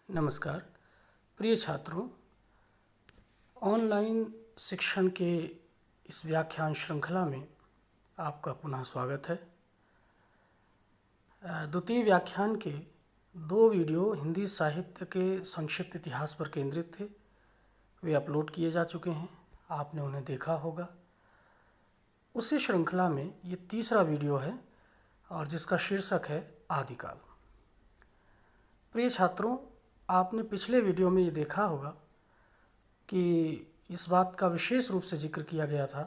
नमस्कार प्रिय छात्रों, ऑनलाइन शिक्षण के इस व्याख्यान श्रृंखला में आपका पुनः स्वागत है। द्वितीय व्याख्यान के दो वीडियो हिंदी साहित्य के संक्षिप्त इतिहास पर केंद्रित थे। वे अपलोड किए जा चुके हैं, आपने उन्हें देखा होगा। उसी श्रृंखला में ये तीसरा वीडियो है और जिसका शीर्षक है आदिकाल। प्रिय छात्रों, आपने पिछले वीडियो में ये देखा होगा कि इस बात का विशेष रूप से जिक्र किया गया था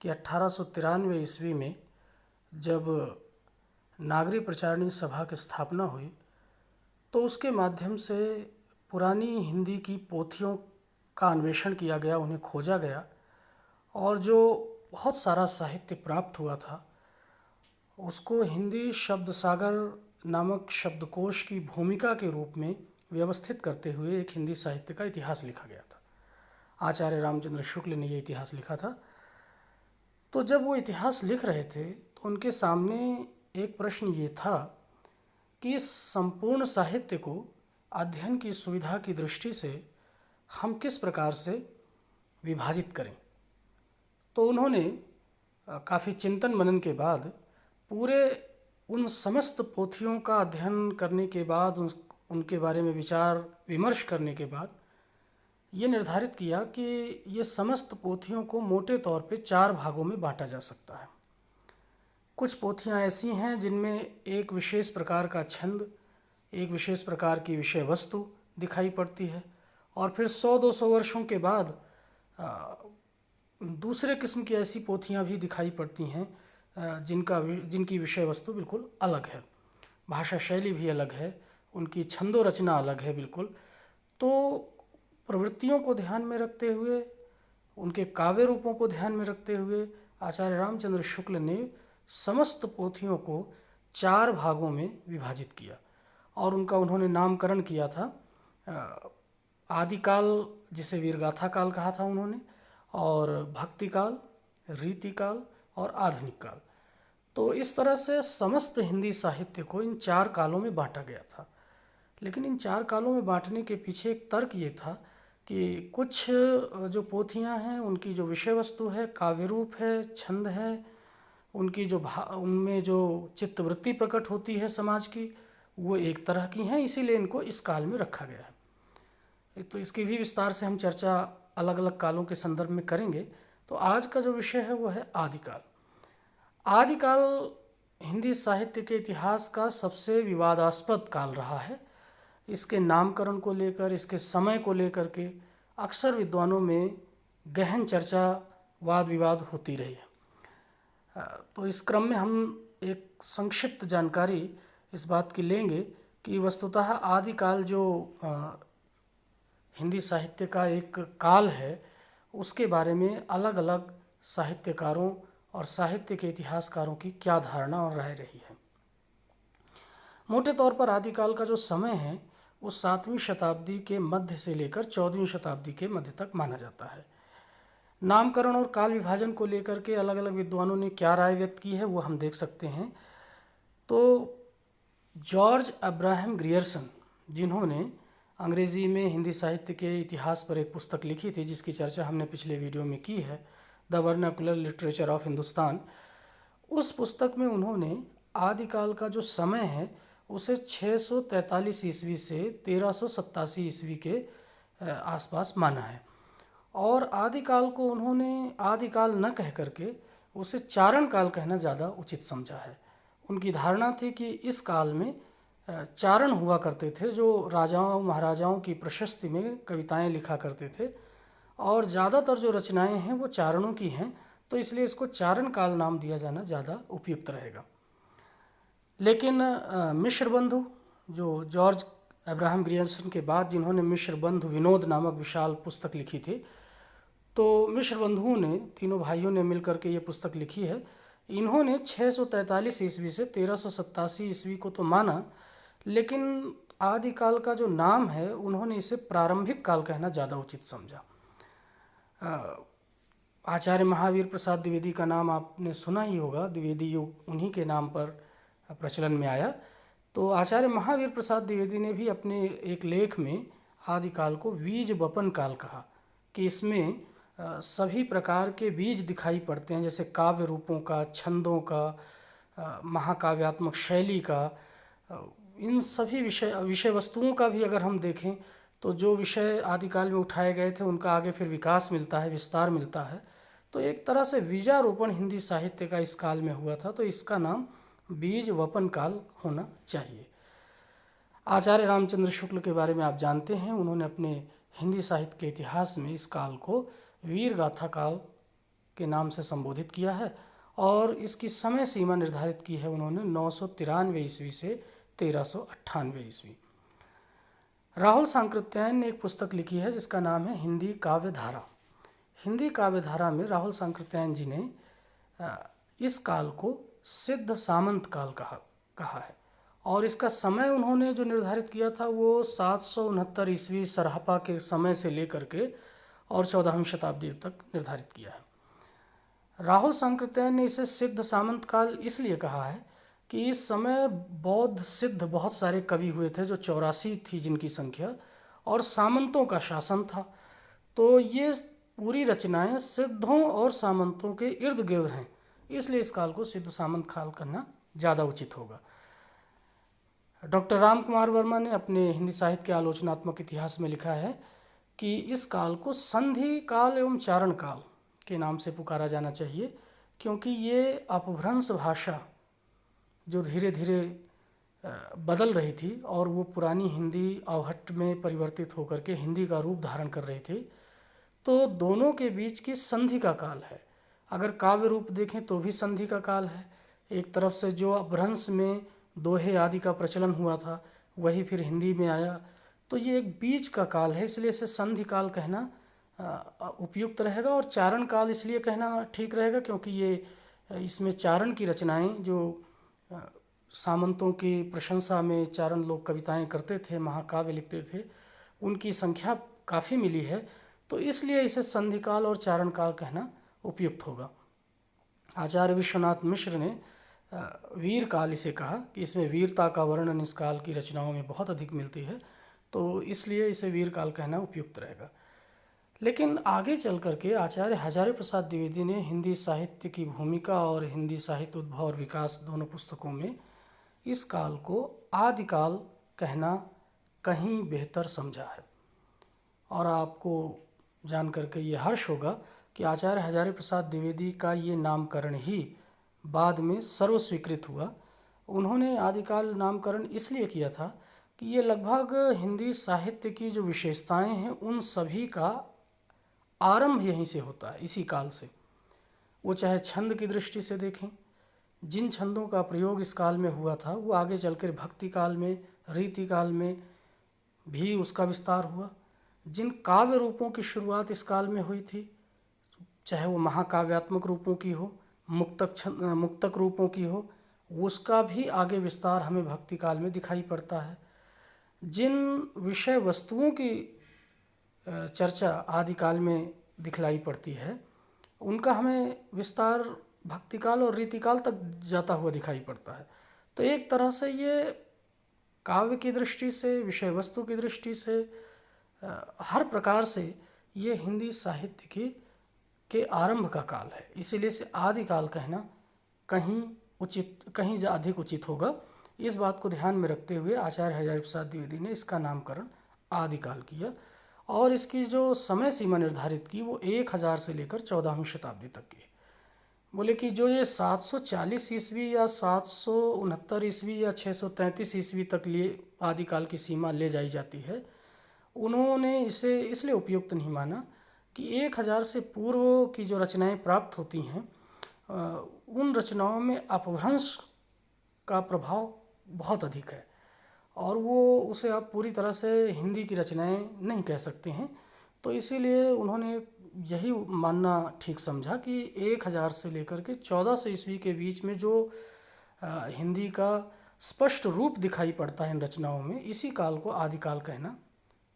कि 1893 ईस्वी में जब नागरी प्रचारणी सभा की स्थापना हुई तो उसके माध्यम से पुरानी हिंदी की पोथियों का अन्वेषण किया गया, उन्हें खोजा गया और जो बहुत सारा साहित्य प्राप्त हुआ था उसको हिंदी शब्द सागर नामक शब्दकोश की भूमिका के रूप में व्यवस्थित करते हुए एक हिंदी साहित्य का इतिहास लिखा गया था। आचार्य रामचंद्र शुक्ल ने यह इतिहास लिखा था। तो जब वो इतिहास लिख रहे थे तो उनके सामने एक प्रश्न ये था कि इस संपूर्ण साहित्य को अध्ययन की सुविधा की दृष्टि से हम किस प्रकार से विभाजित करें। तो उन्होंने काफ़ी चिंतन मनन के बाद पूरे उन समस्त पोथियों का अध्ययन करने के बाद उनके बारे में विचार विमर्श करने के बाद ये निर्धारित किया कि ये समस्त पोथियों को मोटे तौर पे 4 भागों में बांटा जा सकता है। कुछ पोथियाँ ऐसी हैं जिनमें एक विशेष प्रकार का छंद, एक विशेष प्रकार की विषय वस्तु दिखाई पड़ती है और फिर 100-200 वर्षों के बाद दूसरे किस्म की ऐसी पोथियाँ भी दिखाई पड़ती हैं जिनकी विषय वस्तु बिल्कुल अलग है, भाषा शैली भी अलग है, उनकी छंदो रचना अलग है बिल्कुल। तो प्रवृत्तियों को ध्यान में रखते हुए, उनके काव्य रूपों को ध्यान में रखते हुए आचार्य रामचंद्र शुक्ल ने समस्त पोथियों को 4 भागों में विभाजित किया और उनका उन्होंने नामकरण किया था आदिकाल, जिसे वीरगाथा काल कहा था उन्होंने, और भक्तिकाल, रीतिकाल और आधुनिक काल। तो इस तरह से समस्त हिंदी साहित्य को इन 4 कालों में बांटा गया था। लेकिन इन 4 कालों में बांटने के पीछे एक तर्क ये था कि कुछ जो पोथियाँ हैं उनकी जो विषय वस्तु है, काव्य रूप है, छंद है, उनकी उनमें जो चित्तवृत्ति प्रकट होती है समाज की, वो एक तरह की हैं, इसीलिए इनको इस काल में रखा गया है। तो इसकी भी विस्तार से हम चर्चा अलग अलग कालों के संदर्भ में करेंगे। तो आज का जो विषय है वो है आदिकाल। आदिकाल हिंदी साहित्य के इतिहास का सबसे विवादास्पद काल रहा है। इसके नामकरण को लेकर, इसके समय को लेकर के अक्सर विद्वानों में गहन चर्चा, वाद विवाद होती रही है। तो इस क्रम में हम एक संक्षिप्त जानकारी इस बात की लेंगे कि वस्तुतः आदिकाल जो हिंदी साहित्य का एक काल है उसके बारे में अलग अलग साहित्यकारों और साहित्य के इतिहासकारों की क्या धारणा और राय रही है। मोटे तौर पर आदिकाल का जो समय है वो 7वीं शताब्दी के मध्य से लेकर 14वीं शताब्दी के मध्य तक माना जाता है। नामकरण और काल विभाजन को लेकर के अलग अलग विद्वानों ने क्या राय व्यक्त की है वो हम देख सकते हैं। तो जॉर्ज अब्राहम ग्रियर्सन, जिन्होंने अंग्रेज़ी में हिंदी साहित्य के इतिहास पर एक पुस्तक लिखी थी जिसकी चर्चा हमने पिछले वीडियो में की है, the vernacular literature of Hindustan, उस पुस्तक में उन्होंने आदिकाल का जो समय है उसे 643 ईस्वी से 1387 ईस्वी के आसपास माना है और आदिकाल को उन्होंने आदिकाल न कह करके उसे चारण काल कहना ज़्यादा उचित समझा है। उनकी धारणा थी कि इस काल में चारण हुआ करते थे जो राजाओं महाराजाओं की प्रशस्ति में कविताएं लिखा करते थे और ज़्यादातर जो रचनाएं हैं वो चारणों की हैं, तो इसलिए इसको चारण काल नाम दिया जाना ज़्यादा उपयुक्त रहेगा। लेकिन मिश्र बंधु, जो जॉर्ज अब्राहम ग्रियर्सन के बाद जिन्होंने मिश्र बंधु विनोद नामक विशाल पुस्तक लिखी थी, तो मिश्र बंधुओं ने, तीनों भाइयों ने मिलकर के ये पुस्तक लिखी है। इन्होंने 643 ईस्वी से 1387 ईस्वी को तो माना, लेकिन आदिकाल का जो नाम है उन्होंने इसे प्रारंभिक काल कहना ज़्यादा उचित समझा। आचार्य महावीर प्रसाद द्विवेदी का नाम आपने सुना ही होगा। द्विवेदी युग उन्हीं के नाम पर प्रचलन में आया। तो आचार्य महावीर प्रसाद द्विवेदी ने भी अपने एक लेख में आदिकाल को बीज वपन काल कहा कि इसमें सभी प्रकार के बीज दिखाई पड़ते हैं, जैसे काव्य रूपों का, छंदों का, महाकाव्यात्मक शैली का, इन सभी विषय वस्तुओं का भी अगर हम देखें तो जो विषय आदिकाल में उठाए गए थे उनका आगे फिर विकास मिलता है, विस्तार मिलता है। तो एक तरह से बीजारोपण हिंदी साहित्य का इस काल में हुआ था, तो इसका नाम बीज वपन काल होना चाहिए। आचार्य रामचंद्र शुक्ल के बारे में आप जानते हैं, उन्होंने अपने हिंदी साहित्य के इतिहास में इस काल को वीर गाथा काल के नाम से संबोधित किया है और इसकी समय सीमा निर्धारित की है उन्होंने 993 ईस्वी से 1398 ईस्वी। राहुल सांकृत्यायन ने एक पुस्तक लिखी है जिसका नाम है हिंदी काव्य धारा। हिंदी काव्य धारा में राहुल सांकृत्यायन जी ने इस काल को सिद्ध सामंत काल कहा है और इसका समय उन्होंने जो निर्धारित किया था वो 769 ईस्वी सरहपा के समय से लेकर के और 14वीं शताब्दी तक निर्धारित किया है। राहुल सांकृत्यायन ने इसे सिद्ध सामंत काल इसलिए कहा है कि इस समय बौद्ध सिद्ध बहुत सारे कवि हुए थे, जो 84 थी जिनकी संख्या, और सामंतों का शासन था। तो ये पूरी रचनाएं सिद्धों और सामंतों के इर्द गिर्द हैं, इसलिए इस काल को सिद्ध सामंत काल करना ज़्यादा उचित होगा। डॉक्टर राम कुमार वर्मा ने अपने हिंदी साहित्य के आलोचनात्मक इतिहास में लिखा है कि इस काल को संधि काल एवं चारण काल के नाम से पुकारा जाना चाहिए, क्योंकि ये अपभ्रंश भाषा जो धीरे धीरे बदल रही थी और वो पुरानी हिंदी अवहट्ट में परिवर्तित होकर के हिंदी का रूप धारण कर रही थी, तो दोनों के बीच की संधि का काल है। अगर काव्य रूप देखें तो भी संधि का काल है। एक तरफ से जो अपभ्रंश में दोहे आदि का प्रचलन हुआ था वही फिर हिंदी में आया, तो ये एक बीच का काल है, इसलिए इसे संधि काल कहना उपयुक्त रहेगा। और चारण काल इसलिए कहना ठीक रहेगा क्योंकि ये इसमें चारण की रचनाएं, जो सामंतों की प्रशंसा में चारण लोग कविताएं करते थे, महाकाव्य लिखते थे, उनकी संख्या काफ़ी मिली है, तो इसलिए इसे संधि काल और चारण काल कहना उपयुक्त होगा। आचार्य विश्वनाथ मिश्र ने वीर काल इसे कहा कि इसमें वीरता का वर्णन इस काल की रचनाओं में बहुत अधिक मिलती है, तो इसलिए इसे वीर काल कहना उपयुक्त रहेगा। लेकिन आगे चल करके आचार्य हजारी प्रसाद द्विवेदी ने हिंदी साहित्य की भूमिका और हिंदी साहित्य उद्भव और विकास दोनों पुस्तकों में इस काल को आदिकाल कहना कहीं बेहतर समझा है। और आपको जान करके ये हर्ष होगा कि आचार्य हजारी प्रसाद द्विवेदी का ये नामकरण ही बाद में सर्वस्वीकृत हुआ। उन्होंने आदिकाल नामकरण इसलिए किया था कि ये लगभग हिंदी साहित्य की जो विशेषताएं हैं उन सभी का आरंभ यहीं से होता है, इसी काल से। वो चाहे छंद की दृष्टि से देखें, जिन छंदों का प्रयोग इस काल में हुआ था वो आगे चलकर भक्ति काल में, रीति काल में भी उसका विस्तार हुआ। जिन काव्य रूपों की शुरुआत इस काल में हुई थी, चाहे वो महाकाव्यात्मक रूपों की हो, मुक्तक रूपों की हो, उसका भी आगे विस्तार हमें भक्ति काल में दिखाई पड़ता है। जिन विषय वस्तुओं की चर्चा आदिकाल में दिखलाई पड़ती है उनका हमें विस्तार भक्तिकाल और रीतिकाल तक जाता हुआ दिखाई पड़ता है। तो एक तरह से ये काव्य की दृष्टि से, विषय वस्तु की दृष्टि से, हर प्रकार से ये हिंदी साहित्य के आरंभ का काल है, इसीलिए इसे आदिकाल कहना कहीं अधिक उचित होगा। इस बात को ध्यान में रखते हुए आचार्य हजारी प्रसाद द्विवेदी ने इसका नामकरण आदिकाल किया और इसकी जो समय सीमा निर्धारित की वो 1000 से लेकर 14वीं शताब्दी तक की। बोले कि जो ये 740 ईस्वी या 769 ईस्वी या 633 ईस्वी तक लिए आदिकाल की सीमा ले जाई जाती है, उन्होंने इसे इसलिए उपयुक्त नहीं माना कि 1000 से पूर्व की जो रचनाएं प्राप्त होती हैं उन रचनाओं में अपभ्रंश का प्रभाव बहुत अधिक है और वो उसे आप पूरी तरह से हिंदी की रचनाएं नहीं कह सकते हैं। तो इसीलिए उन्होंने यही मानना ठीक समझा कि 1000 से लेकर के 1400 ईस्वी के बीच में जो हिंदी का स्पष्ट रूप दिखाई पड़ता है इन रचनाओं में, इसी काल को आदिकाल कहना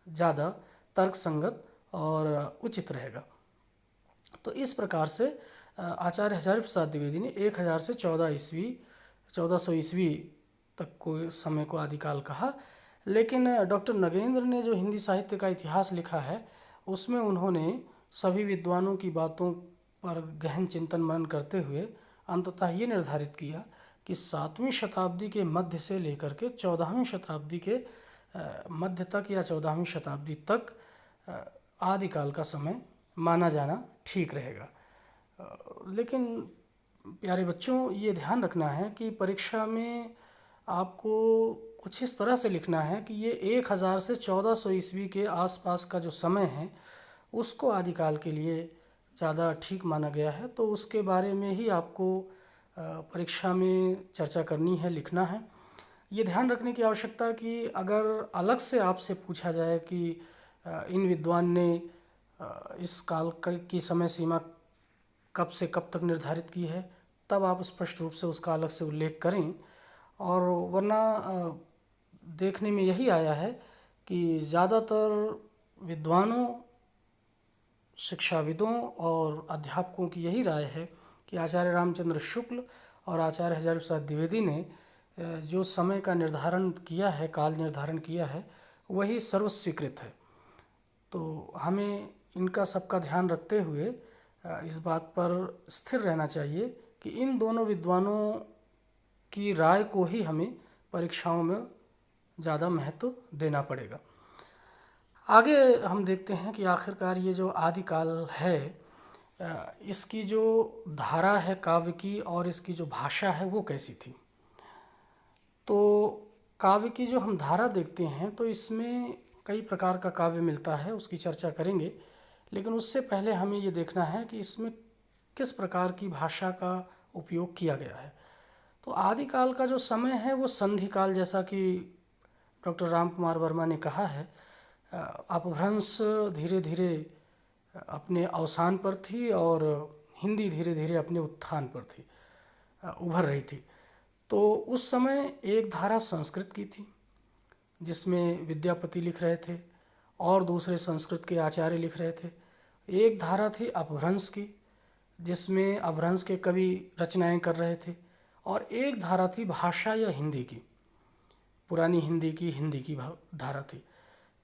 ज़्यादा तर्कसंगत और उचित रहेगा। तो इस प्रकार से आचार्य हजारी प्रसाद द्विवेदी ने 1000 से 1400 ईस्वी तक को समय को आदिकाल कहा। लेकिन डॉक्टर नगेंद्र ने जो हिंदी साहित्य का इतिहास लिखा है उसमें उन्होंने सभी विद्वानों की बातों पर गहन चिंतन मनन करते हुए अंततः ये निर्धारित किया कि 7वीं शताब्दी के मध्य से लेकर के 14वीं शताब्दी के मध्य तक या 14वीं शताब्दी तक आदिकाल का समय माना जाना ठीक रहेगा। लेकिन प्यारे बच्चों, ये ध्यान रखना है कि परीक्षा में आपको कुछ इस तरह से लिखना है कि ये 1000 से 1400 ईस्वी के आसपास का जो समय है उसको आदिकाल के लिए ज़्यादा ठीक माना गया है। तो उसके बारे में ही आपको परीक्षा में चर्चा करनी है, लिखना है। ये ध्यान रखने की आवश्यकता कि अगर अलग से आपसे पूछा जाए कि इन विद्वान ने इस काल की समय सीमा कब से कब तक निर्धारित की है, तब आप स्पष्ट रूप से उसका अलग से उल्लेख करें। और वरना देखने में यही आया है कि ज़्यादातर विद्वानों, शिक्षाविदों और अध्यापकों की यही राय है कि आचार्य रामचंद्र शुक्ल और आचार्य हजारी प्रसाद द्विवेदी ने जो समय का निर्धारण किया है, काल निर्धारण किया है, वही सर्वस्वीकृत है। तो हमें इनका सबका ध्यान रखते हुए इस बात पर स्थिर रहना चाहिए कि इन दोनों विद्वानों की राय को ही हमें परीक्षाओं में ज़्यादा महत्व देना पड़ेगा। आगे हम देखते हैं कि आखिरकार ये जो आदिकाल है, इसकी जो धारा है काव्य की और इसकी जो भाषा है वो कैसी थी। तो काव्य की जो हम धारा देखते हैं तो इसमें कई प्रकार का काव्य मिलता है, उसकी चर्चा करेंगे। लेकिन उससे पहले हमें ये देखना है कि इसमें किस प्रकार की भाषा का उपयोग किया गया है। तो आदिकाल का जो समय है वो संधि काल, जैसा कि डॉक्टर राम कुमार वर्मा ने कहा है, अपभ्रंश धीरे धीरे अपने अवसान पर थी और हिंदी धीरे धीरे अपने उत्थान पर थी, उभर रही थी। तो उस समय एक धारा संस्कृत की थी जिसमें विद्यापति लिख रहे थे और दूसरे संस्कृत के आचार्य लिख रहे थे। एक धारा थी अपभ्रंश की जिसमें अपभ्रंश के कवि रचनाएं कर रहे थे, और एक धारा थी भाषा या हिंदी की, पुरानी हिंदी की धारा थी।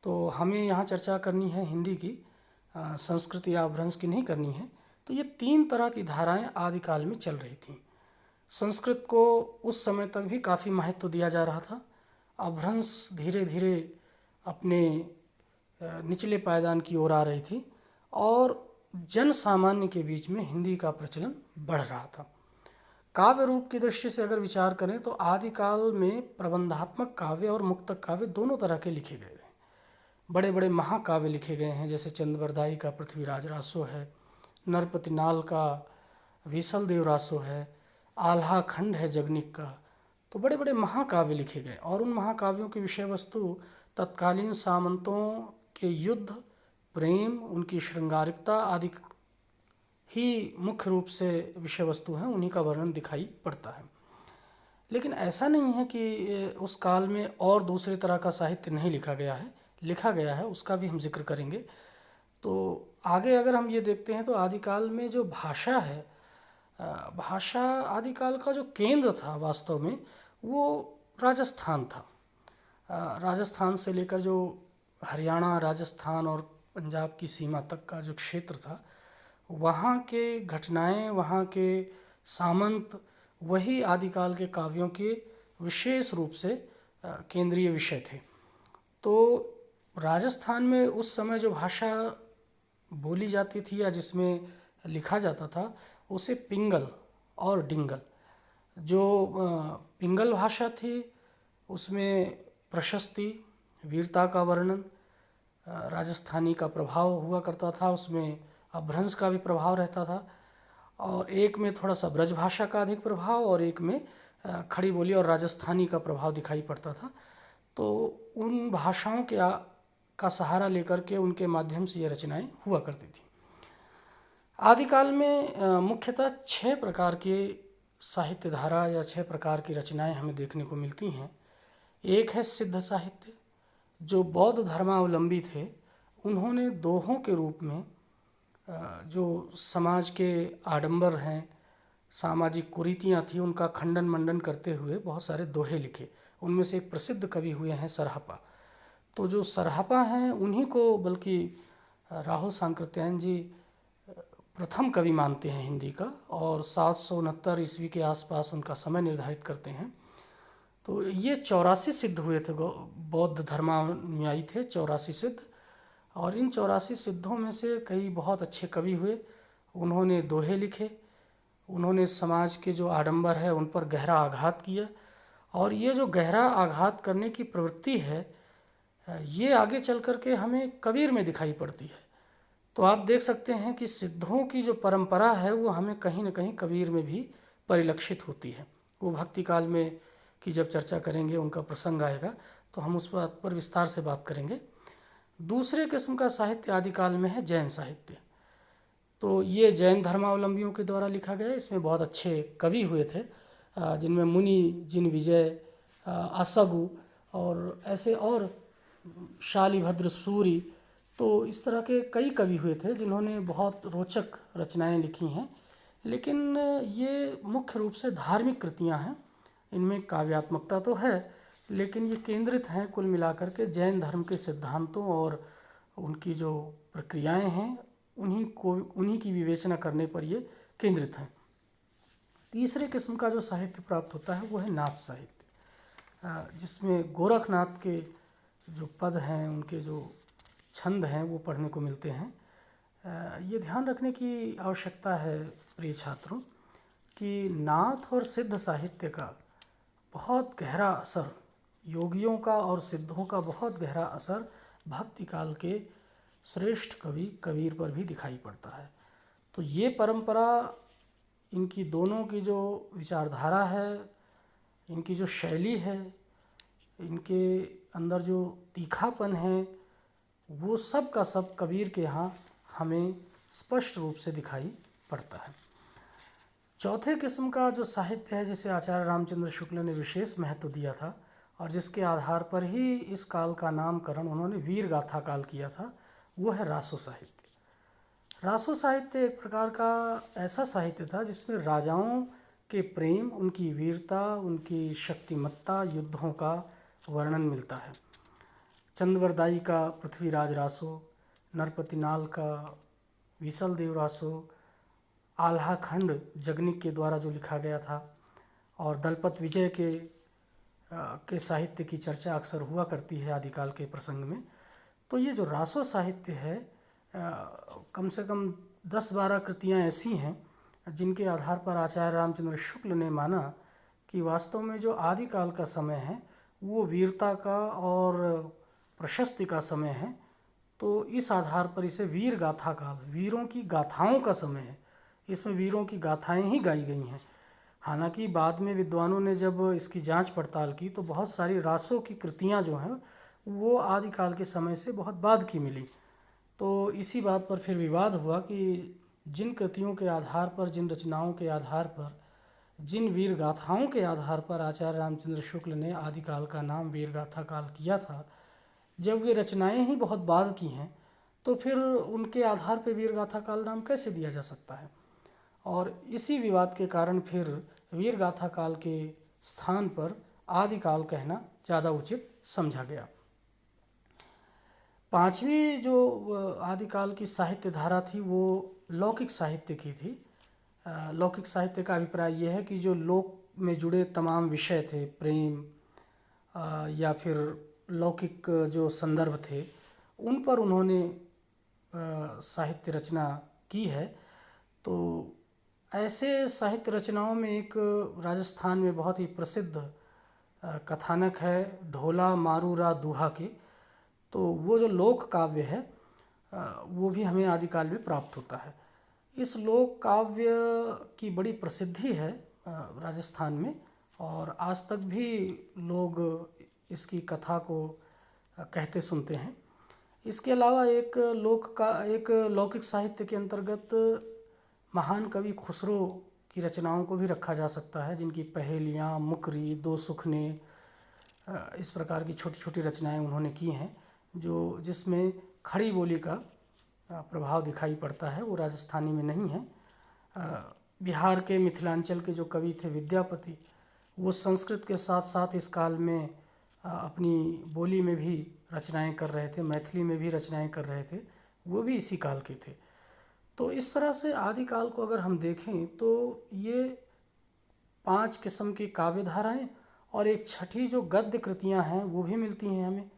तो हमें यहाँ चर्चा करनी है हिंदी की, संस्कृत या अपभ्रंश की नहीं करनी है। तो ये 3 तरह की धाराएं आदिकाल में चल रही थीं। संस्कृत को उस समय तक भी काफ़ी महत्व दिया जा रहा था। अपभ्रंश धीरे धीरे अपने निचले पायदान की ओर आ रही थी और जन सामान्य के बीच में हिंदी का प्रचलन बढ़ रहा था। काव्य रूप की दृष्टि से अगर विचार करें तो आदिकाल में प्रबंधात्मक काव्य और मुक्तक काव्य दोनों तरह के लिखे गए हैं। बड़े बड़े महाकाव्य लिखे गए हैं, जैसे चंद्रवरदाई का पृथ्वीराज रासो है, नरपति नाल का विसल देव रासो है, आल्हा खंड है जगनिक का। तो बड़े बड़े महाकाव्य लिखे गए और उन महाकाव्यों की विषय वस्तु तत्कालीन सामंतों के युद्ध, प्रेम, उनकी श्रृंगारिकता आदि ही मुख्य रूप से विषय वस्तु हैं, उन्हीं का वर्णन दिखाई पड़ता है। लेकिन ऐसा नहीं है कि उस काल में और दूसरे तरह का साहित्य नहीं लिखा गया है, लिखा गया है, उसका भी हम जिक्र करेंगे। तो आगे अगर हम ये देखते हैं तो आदिकाल में जो भाषा है, भाषा आदिकाल का जो केंद्र था वास्तव में वो राजस्थान था। राजस्थान से लेकर जो हरियाणा, राजस्थान और पंजाब की सीमा तक का जो क्षेत्र था, वहाँ के घटनाएं, वहाँ के सामंत, वही आदिकाल के काव्यों के विशेष रूप से केंद्रीय विषय थे। तो राजस्थान में उस समय जो भाषा बोली जाती थी या जिसमें लिखा जाता था उसे पिंगल और डिंगल, जो पिंगल भाषा थी उसमें प्रशस्ति, वीरता का वर्णन, राजस्थानी का प्रभाव हुआ करता था, उसमें अपभ्रंश का भी प्रभाव रहता था, और एक में थोड़ा सा ब्रज भाषा का अधिक प्रभाव और एक में खड़ी बोली और राजस्थानी का प्रभाव दिखाई पड़ता था। तो उन भाषाओं का सहारा लेकर के उनके माध्यम से ये रचनाएं हुआ करती थी। आदिकाल में मुख्यतः 6 प्रकार के साहित्य धारा या 6 प्रकार की रचनाएं हमें देखने को मिलती हैं। एक है सिद्ध साहित्य, जो बौद्ध धर्मावलंबी थे, उन्होंने दोहों के रूप में जो समाज के आडंबर हैं, सामाजिक कुरीतियाँ थी, उनका खंडन मंडन करते हुए बहुत सारे दोहे लिखे, उनमें से एक प्रसिद्ध कवि हुए हैं सरहपा। तो जो सरहपा हैं उन्हीं को बल्कि राहुल सांकृत्यायन जी प्रथम कवि मानते हैं हिंदी का, और 769 ईस्वी के आसपास उनका समय निर्धारित करते हैं। तो ये 84 सिद्ध हुए थे, बौद्ध धर्मानुयायी थे 84 सिद्ध, और इन 84 सिद्धों में से कई बहुत अच्छे कवि हुए। उन्होंने दोहे लिखे, उन्होंने समाज के जो आडंबर है उन पर गहरा आघात किया, और ये जो गहरा आघात करने की प्रवृत्ति है ये आगे चल कर के हमें कबीर में दिखाई पड़ती है। तो आप देख सकते हैं कि सिद्धों की जो परंपरा है वो हमें कहीं न कहीं कबीर में भी परिलक्षित होती है। वो भक्ति काल में की जब चर्चा करेंगे, उनका प्रसंग आएगा तो हम उस बात पर विस्तार से बात करेंगे। दूसरे किस्म का साहित्य आदिकाल में है जैन साहित्य। तो ये जैन धर्मावलंबियों के द्वारा लिखा गया। इसमें बहुत अच्छे कवि हुए थे, जिनमें मुनि, जिन विजय, आसगु और ऐसे और शालिभद्र सूरि, तो इस तरह के कई कवि हुए थे जिन्होंने बहुत रोचक रचनाएं लिखी हैं। लेकिन ये मुख्य रूप से धार्मिक कृतियां हैं, इनमें काव्यात्मकता तो है लेकिन ये केंद्रित हैं कुल मिलाकर के जैन धर्म के सिद्धांतों और उनकी जो प्रक्रियाएं हैं उन्हीं की विवेचना करने पर ये केंद्रित हैं। तीसरे किस्म का जो साहित्य प्राप्त होता है वो है नाथ साहित्य, जिसमें गोरखनाथ के जो पद हैं, उनके जो छंद हैं वो पढ़ने को मिलते हैं। ये ध्यान रखने की आवश्यकता है प्रिय छात्रों कि नाथ और सिद्ध साहित्य का बहुत गहरा असर, योगियों का और सिद्धों का बहुत गहरा असर भक्ति काल के श्रेष्ठ कवि कबीर पर भी दिखाई पड़ता है। तो ये परंपरा, इनकी दोनों की जो विचारधारा है, इनकी जो शैली है, इनके अंदर जो तीखापन है, वो सब का सब कबीर के यहाँ हमें स्पष्ट रूप से दिखाई पड़ता है। चौथे किस्म का जो साहित्य है जिसे आचार्य रामचंद्र शुक्ल ने विशेष महत्व दिया था और जिसके आधार पर ही इस काल का नामकरण उन्होंने वीर गाथा काल किया था, वो है रासो साहित्य। रासो साहित्य एक प्रकार का ऐसा साहित्य था जिसमें राजाओं के प्रेम, उनकी वीरता, उनकी शक्तिमत्ता, युद्धों का वर्णन मिलता है। चंद्रवरदाई का पृथ्वीराज रासो, नरपतिनाल का विसल देव रासो, आल्हा खंड जगनिक के द्वारा जो लिखा गया था, और दलपत विजय के साहित्य की चर्चा अक्सर हुआ करती है आदिकाल के प्रसंग में। तो ये जो रासो साहित्य है, कम से कम 10-12 कृतियाँ ऐसी हैं जिनके आधार पर आचार्य रामचंद्र शुक्ल ने माना कि वास्तव में जो आदिकाल का समय है वो वीरता का और प्रशस्ति का समय है। तो इस आधार पर इसे वीर गाथा काल, वीरों की गाथाओं का समय है। इसमें वीरों की गाथाएं ही गाई गई हैं। हालांकि बाद में विद्वानों ने जब इसकी जांच पड़ताल की तो बहुत सारी रासों की कृतियां जो हैं वो आदिकाल के समय से बहुत बाद की मिली। तो इसी बात पर फिर विवाद हुआ कि जिन कृतियों के आधार पर, जिन रचनाओं के आधार पर, जिन वीर गाथाओं के आधार पर आचार्य रामचंद्र शुक्ल ने आदिकाल का नाम वीर गाथा काल किया था, जब वे रचनाएं ही बहुत बाद की हैं तो फिर उनके आधार पर वीर गाथा काल नाम कैसे दिया जा सकता है। और इसी विवाद के कारण फिर वीर गाथा काल के स्थान पर आदिकाल कहना ज़्यादा उचित समझा गया। पांचवी जो आदिकाल की साहित्य धारा थी वो लौकिक साहित्य की थी। लौकिक साहित्य का अभिप्राय यह है कि जो लोक में जुड़े तमाम विषय थे, प्रेम या फिर लौकिक जो संदर्भ थे, उन पर उन्होंने साहित्य रचना की है। तो ऐसे साहित्य रचनाओं में एक राजस्थान में बहुत ही प्रसिद्ध कथानक है ढोला मारूरा दूहा के। तो वो जो लोक काव्य है वो भी हमें आदिकाल में प्राप्त होता है। इस लोक काव्य की बड़ी प्रसिद्धि है राजस्थान में, और आज तक भी लोग इसकी कथा को कहते सुनते हैं। इसके अलावा एक लौकिक साहित्य के अंतर्गत महान कवि खुसरो की रचनाओं को भी रखा जा सकता है, जिनकी पहेलियाँ, मुकरी, दो सुखने, इस प्रकार की छोटी छोटी रचनाएं उन्होंने की हैं, जिसमें खड़ी बोली का प्रभाव दिखाई पड़ता है। वो राजस्थानी में नहीं है। बिहार के, मिथिलांचल के जो कवि थे विद्यापति, वो संस्कृत के साथ साथ इस काल में अपनी बोली में भी रचनाएं कर रहे थे, मैथिली में भी रचनाएं कर रहे थे, वो भी इसी काल के थे। तो इस तरह से आदिकाल को अगर हम देखें तो ये 5 किस्म की काव्य धाराएं और एक छठी जो गद्य कृतियां हैं वो भी मिलती हैं हमें।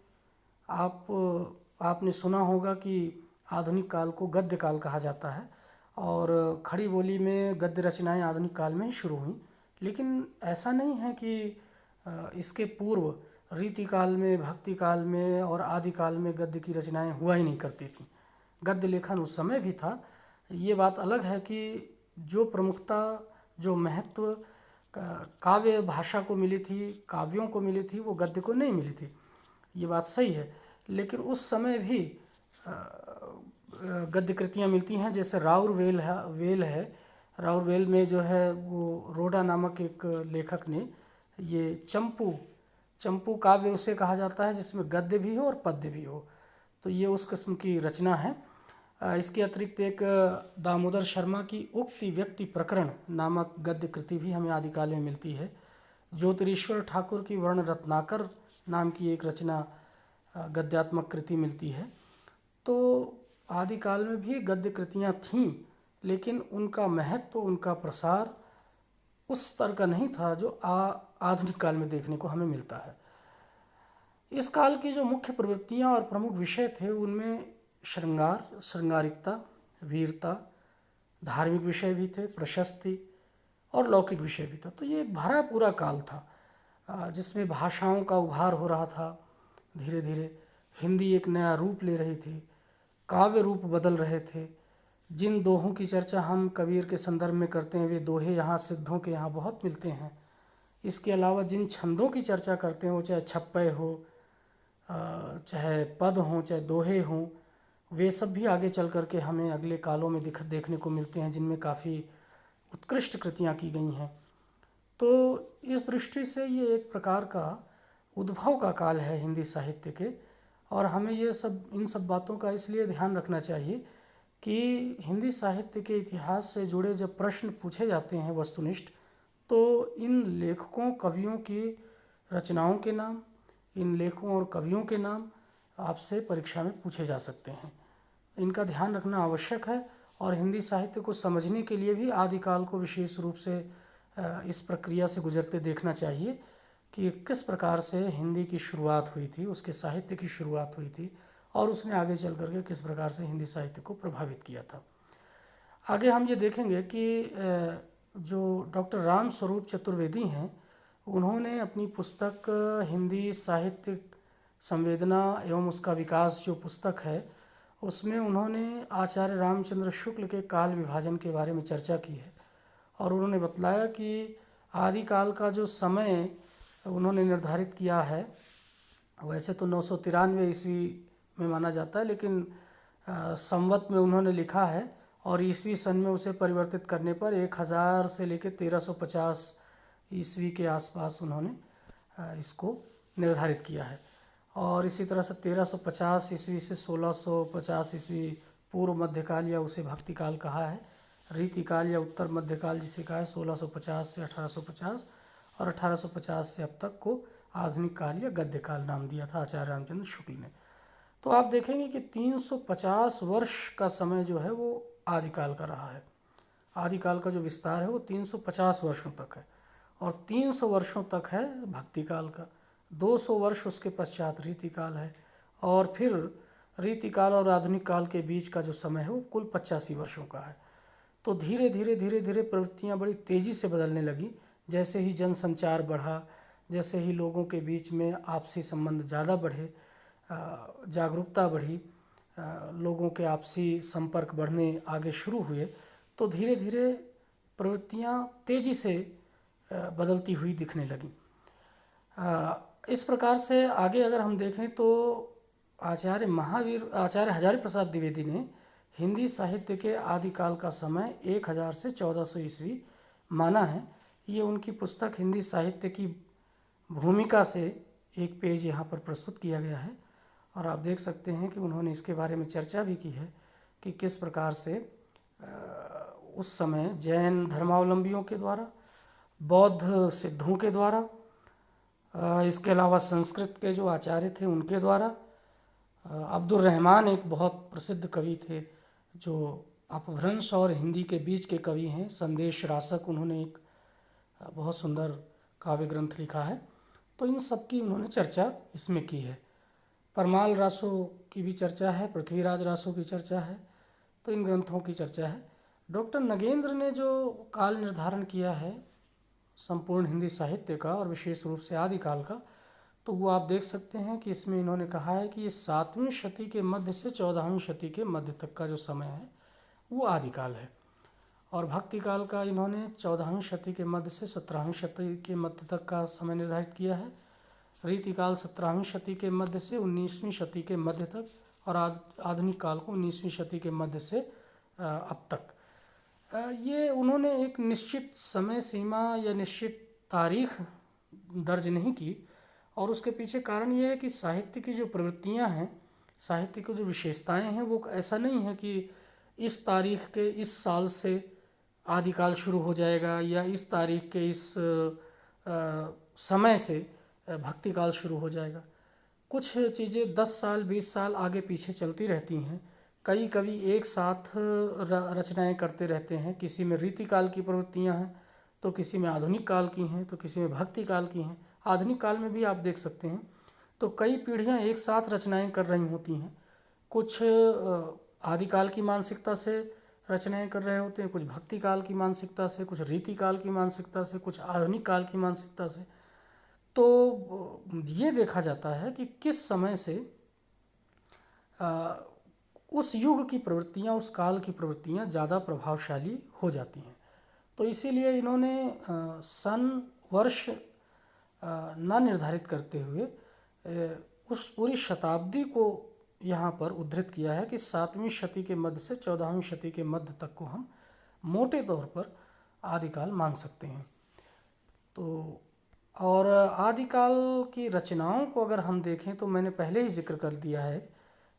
आपने सुना होगा कि आधुनिक काल को गद्य काल कहा जाता है और खड़ी बोली में गद्य रचनाएं आधुनिक काल में ही शुरू हुई। लेकिन ऐसा नहीं है कि इसके पूर्व रीति काल में, भक्ति काल में और आदि काल में गद्य की रचनाएं हुआ ही नहीं करती थीं। गद्य लेखन उस समय भी था। ये बात अलग है कि जो प्रमुखता, जो महत्व काव्य भाषा को मिली थी, काव्यों को मिली थी, वो गद्य को नहीं मिली थी। ये बात सही है। लेकिन उस समय भी गद्य कृतियाँ मिलती हैं। जैसे वेल है। राउर वेल में जो है वो रोडा नामक एक लेखक ने ये चंपू काव्य उसे कहा जाता है जिसमें गद्य भी हो और पद्य भी हो। तो ये उस किस्म की रचना है। इसके अतिरिक्त एक दामोदर शर्मा की उक्ति व्यक्ति प्रकरण नामक गद्य कृति भी हमें आदिकाल में मिलती है। ज्योतिरीश्वर ठाकुर की वर्ण रत्नाकर नाम की एक रचना गद्यात्मक कृति मिलती है। तो आदिकाल में भी गद्य कृतियाँ थीं, लेकिन उनका महत्व, उनका प्रसार उस स्तर का नहीं था जो आधुनिक काल में देखने को हमें मिलता है। इस काल की जो मुख्य प्रवृत्तियाँ और प्रमुख विषय थे उनमें श्रृंगार, श्रृंगारिकता, वीरता, धार्मिक विषय भी थे, प्रशस्ति और लौकिक विषय भी था। तो ये एक भरा पूरा काल था जिसमें भाषाओं का उभार हो रहा था। धीरे धीरे हिंदी एक नया रूप ले रही थी, काव्य रूप बदल रहे थे। जिन दोहों की चर्चा हम कबीर के संदर्भ में करते हैं वे दोहे यहाँ सिद्धों के यहाँ बहुत मिलते हैं। इसके अलावा जिन छंदों की चर्चा करते हैं वो चाहे छप्पय हो, चाहे पद हों, चाहे दोहे हों, वे सब भी आगे चल कर के हमें अगले कालों में देखने को मिलते हैं जिनमें काफ़ी उत्कृष्ट कृतियाँ की गई हैं। तो इस दृष्टि से ये एक प्रकार का उद्भव का काल है हिंदी साहित्य के। और हमें इन सब बातों का इसलिए ध्यान रखना चाहिए कि हिंदी साहित्य के इतिहास से जुड़े जब प्रश्न पूछे जाते हैं वस्तुनिष्ठ, तो इन लेखकों, कवियों की रचनाओं के नाम, इन लेखकों और कवियों के नाम आपसे परीक्षा में पूछे जा सकते हैं। इनका ध्यान रखना आवश्यक है और हिंदी साहित्य को समझने के लिए भी आदिकाल को विशेष रूप से इस प्रक्रिया से गुजरते देखना चाहिए कि किस प्रकार से हिंदी की शुरुआत हुई थी, उसके साहित्य की शुरुआत हुई थी और उसने आगे चल करके किस प्रकार से हिंदी साहित्य को प्रभावित किया था। आगे हम ये देखेंगे कि जो डॉक्टर राम स्वरूप चतुर्वेदी हैं, उन्होंने अपनी पुस्तक हिंदी साहित्य संवेदना एवं उसका विकास जो पुस्तक है उसमें उन्होंने आचार्य रामचंद्र शुक्ल के काल विभाजन के बारे में चर्चा की है और उन्होंने बतलाया कि आदिकाल का जो समय उन्होंने निर्धारित किया है, वैसे तो 993 ईस्वी में माना जाता है, लेकिन संवत में उन्होंने लिखा है और ईस्वी सन में उसे परिवर्तित करने पर 1000 से लेकर 1350 ईस्वी के आसपास उन्होंने इसको निर्धारित किया है। और इसी तरह से 1350 ईस्वी से 1650 ईस्वी पूर्व मध्यकाल या उसे भक्तिकाल कहा है। रीतिकाल या उत्तर मध्यकाल जिसे कहा है 1650 से 1850 और 1850 से अब तक को आधुनिक काल या गद्यकाल नाम दिया था आचार्य रामचंद्र शुक्ल ने। तो आप देखेंगे कि 350 वर्ष का समय जो है वो आदिकाल का रहा है। आदिकाल का जो विस्तार है वो 350 वर्षों तक है और 300 वर्षों तक है भक्तिकाल का। 200 वर्ष उसके पश्चात रीतिकाल है और फिर रीतिकाल और आधुनिक काल के बीच का जो समय है वो कुल 85 वर्षों का है। तो धीरे धीरे प्रवृत्तियाँ बड़ी तेज़ी से बदलने लगी। जैसे ही जनसंचार बढ़ा, जैसे ही लोगों के बीच में आपसी संबंध ज़्यादा बढ़े, जागरूकता बढ़ी, लोगों के आपसी संपर्क बढ़ने आगे शुरू हुए, तो धीरे धीरे प्रवृत्तियाँ तेज़ी से बदलती हुई दिखने लगी। इस प्रकार से आगे अगर हम देखें तो आचार्य हजारी प्रसाद द्विवेदी ने हिंदी साहित्य के आदिकाल का समय 1000 से 1400 ईस्वी माना है। ये उनकी पुस्तक हिंदी साहित्य की भूमिका से एक पेज यहाँ पर प्रस्तुत किया गया है और आप देख सकते हैं कि उन्होंने इसके बारे में चर्चा भी की है कि किस प्रकार से उस समय जैन धर्मावलंबियों के द्वारा, बौद्ध सिद्धों के द्वारा, इसके अलावा संस्कृत के जो आचार्य थे उनके द्वारा। अब्दुल रहमान एक बहुत प्रसिद्ध कवि थे जो अपभ्रंश और हिंदी के बीच के कवि हैं। संदेश रासक उन्होंने एक बहुत सुंदर काव्य ग्रंथ लिखा है। तो इन सब की उन्होंने चर्चा इसमें की है। परमाल रासो की भी चर्चा है, पृथ्वीराज रासो की चर्चा है। तो इन ग्रंथों की चर्चा है। डॉक्टर नगेंद्र ने जो काल निर्धारण किया है संपूर्ण हिंदी साहित्य का और विशेष रूप से आदिकाल का, तो वो आप देख सकते हैं कि इसमें इन्होंने कहा है कि ये 7वीं शती के मध्य से 14वीं शती के मध्य तक का जो समय है वो आदिकाल है। और भक्ति काल का इन्होंने 14वीं शती के मध्य से 17वीं शती के मध्य तक का समय निर्धारित किया है। रीतिकाल 17वीं शती के मध्य से 19वीं शती के मध्य तक, और आधुनिक काल को 19वीं शती के मध्य से अब तक। ये उन्होंने एक निश्चित समय सीमा या निश्चित तारीख दर्ज नहीं की। और उसके पीछे कारण ये है कि साहित्य की जो प्रवृत्तियां हैं, साहित्य की जो विशेषताएं हैं, वो ऐसा नहीं है कि इस तारीख के इस साल से आदिकाल शुरू हो जाएगा या इस तारीख के इस समय से भक्ति काल शुरू हो जाएगा। कुछ चीज़ें 10 साल 20 साल आगे पीछे चलती रहती हैं। कई कवि एक साथ रचनाएं करते रहते हैं। किसी में रीतिकाल की प्रवृत्तियां हैं तो किसी में आधुनिक काल की हैं, तो किसी में भक्ति काल की हैं। आधुनिक काल में भी आप देख सकते हैं तो कई पीढ़ियां एक साथ रचनाएं कर रही होती हैं। कुछ आदिकाल की मानसिकता से रचनाएं कर रहे होते हैं, कुछ भक्ति काल की मानसिकता से, कुछ रीतिकाल की मानसिकता से, कुछ आधुनिक काल की मानसिकता से। तो ये देखा जाता है कि किस समय से उस युग की प्रवृत्तियां, उस काल की प्रवृत्तियां ज़्यादा प्रभावशाली हो जाती हैं। तो इसीलिए इन्होंने सन वर्ष न निर्धारित करते हुए उस पूरी शताब्दी को यहाँ पर उद्धृत किया है कि 7वीं शती के मध्य से 14वीं शती के मध्य तक को हम मोटे तौर पर आदिकाल मान सकते हैं। तो और आदिकाल की रचनाओं को अगर हम देखें तो मैंने पहले ही जिक्र कर दिया है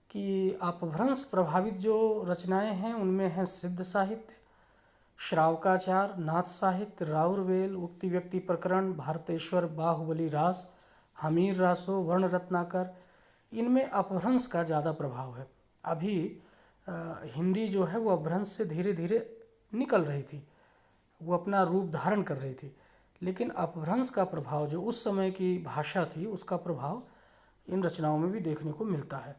कि अपभ्रंश प्रभावित जो रचनाएं हैं उनमें हैं सिद्ध साहित्य, श्रावकाचार, नाथ साहित्य, राउरवेल, उक्ति व्यक्ति प्रकरण, भारतेश्वर, बाहुबली रास, हमीर रासो, वर्ण रत्नाकर। इनमें अपभ्रंश का ज़्यादा प्रभाव है। अभी हिंदी जो है वो अपभ्रंश से धीरे धीरे निकल रही थी, वो अपना रूप धारण कर रही थी, लेकिन अपभ्रंश का प्रभाव जो उस समय की भाषा थी उसका प्रभाव इन रचनाओं में भी देखने को मिलता है।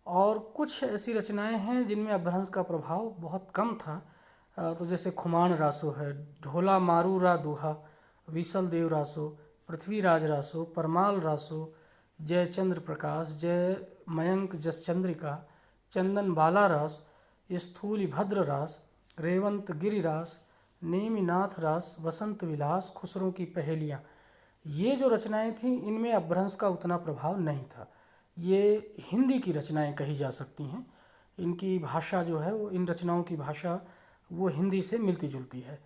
और कुछ ऐसी रचनाएं हैं जिनमें अपभ्रंश का प्रभाव बहुत कम था। तो जैसे खुमान रासो है, ढोला मारूरा दुहा, विसल देव रासो, पृथ्वीराज रासो, परमाल रासो, जयचंद्र प्रकाश, जय मयंक जसचंद्रिका, चंदन बाला रास, स्थूली भद्र रास, रेवंत गिरिरास, नेमिनाथ रास, वसंत विलास, खुसरों की पहेलियाँ। ये जो रचनाएं थीं इनमें अपभ्रंश का उतना प्रभाव नहीं था। ये हिंदी की रचनाएं कही जा सकती हैं। इनकी भाषा जो है वो, इन रचनाओं की भाषा वो हिंदी से मिलती जुलती है।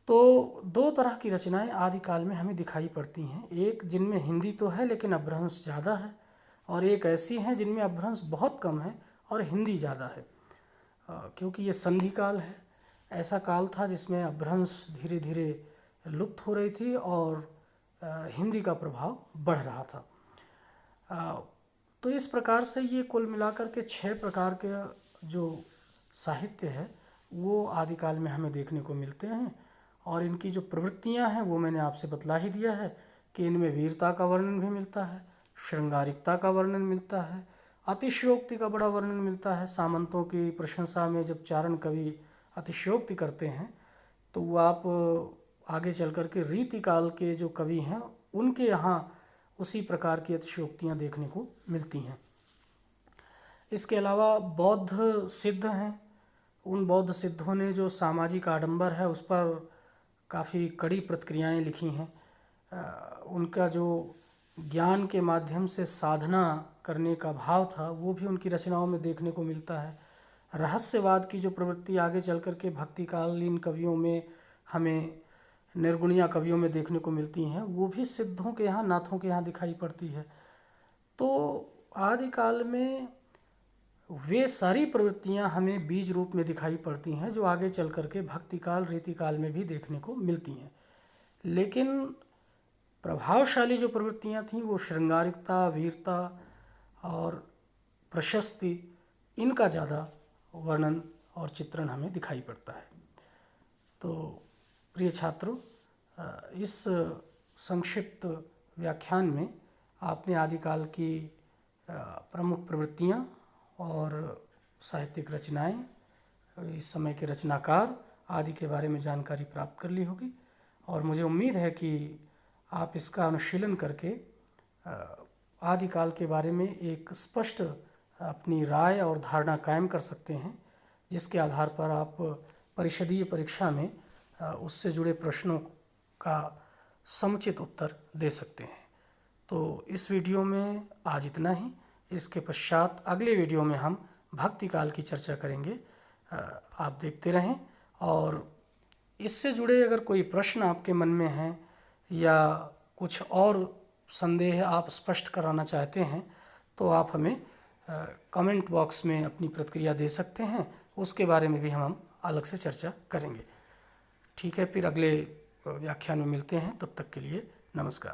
तो दो तरह की रचनाएं आदिकाल में हमें दिखाई पड़ती हैं, एक जिनमें हिंदी तो है लेकिन अपभ्रंश ज़्यादा है, और एक ऐसी हैं जिनमें अपभ्रंश बहुत कम है और हिंदी ज़्यादा है। क्योंकि ये संधि काल है, ऐसा काल था जिसमें अपभ्रंश धीरे धीरे लुप्त हो रही थी और हिंदी का प्रभाव बढ़ रहा था। तो इस प्रकार से ये कुल मिलाकर के 6 प्रकार के जो साहित्य है वो आदिकाल में हमें देखने को मिलते हैं। और इनकी जो प्रवृत्तियां हैं वो मैंने आपसे बतला ही दिया है कि इनमें वीरता का वर्णन भी मिलता है, श्रृंगारिकता का वर्णन मिलता है, अतिशयोक्ति का बड़ा वर्णन मिलता है। सामंतों की प्रशंसा में जब चारण कवि अतिशयोक्ति करते हैं तो वो आप आगे चल कर के रीतिकाल के जो कवि हैं उनके यहाँ उसी प्रकार की अतिशयोक्तियाँ देखने को मिलती हैं। इसके अलावा बौद्ध सिद्ध हैं। उन बौद्ध सिद्धों ने जो सामाजिक आडंबर है उस पर काफ़ी कड़ी प्रतिक्रियाएं लिखी हैं। उनका जो ज्ञान के माध्यम से साधना करने का भाव था वो भी उनकी रचनाओं में देखने को मिलता है। रहस्यवाद की जो प्रवृत्ति आगे चल कर के भक्तिकालीन कवियों में, हमें निर्गुणिया कवियों में देखने को मिलती हैं, वो भी सिद्धों के यहाँ, नाथों के यहाँ दिखाई पड़ती है। तो आदिकाल में वे सारी प्रवृत्तियां हमें बीज रूप में दिखाई पड़ती हैं जो आगे चल कर के भक्तिकाल, रीतिकाल में भी देखने को मिलती हैं। लेकिन प्रभावशाली जो प्रवृत्तियाँ थीं वो श्रृंगारिकता, वीरता और प्रशस्ति, इनका ज़्यादा वर्णन और चित्रण हमें दिखाई पड़ता है। तो प्रिय छात्रों, इस संक्षिप्त व्याख्यान में आपने आदिकाल की प्रमुख प्रवृत्तियाँ और साहित्यिक रचनाएं, इस समय के रचनाकार आदि के बारे में जानकारी प्राप्त कर ली होगी और मुझे उम्मीद है कि आप इसका अनुशीलन करके आदिकाल के बारे में एक स्पष्ट अपनी राय और धारणा कायम कर सकते हैं, जिसके आधार पर आप परिषदीय परीक्षा में उससे जुड़े प्रश्नों का समुचित उत्तर दे सकते हैं। तो इस वीडियो में आज इतना ही। इसके पश्चात अगले वीडियो में हम भक्ति काल की चर्चा करेंगे। आप देखते रहें और इससे जुड़े अगर कोई प्रश्न आपके मन में हैं या कुछ और संदेह आप स्पष्ट कराना चाहते हैं तो आप हमें कमेंट बॉक्स में अपनी प्रतिक्रिया दे सकते हैं। उसके बारे में भी हम अलग से चर्चा करेंगे। ठीक है, फिर अगले व्याख्यान में मिलते हैं। तब तक के लिए नमस्कार।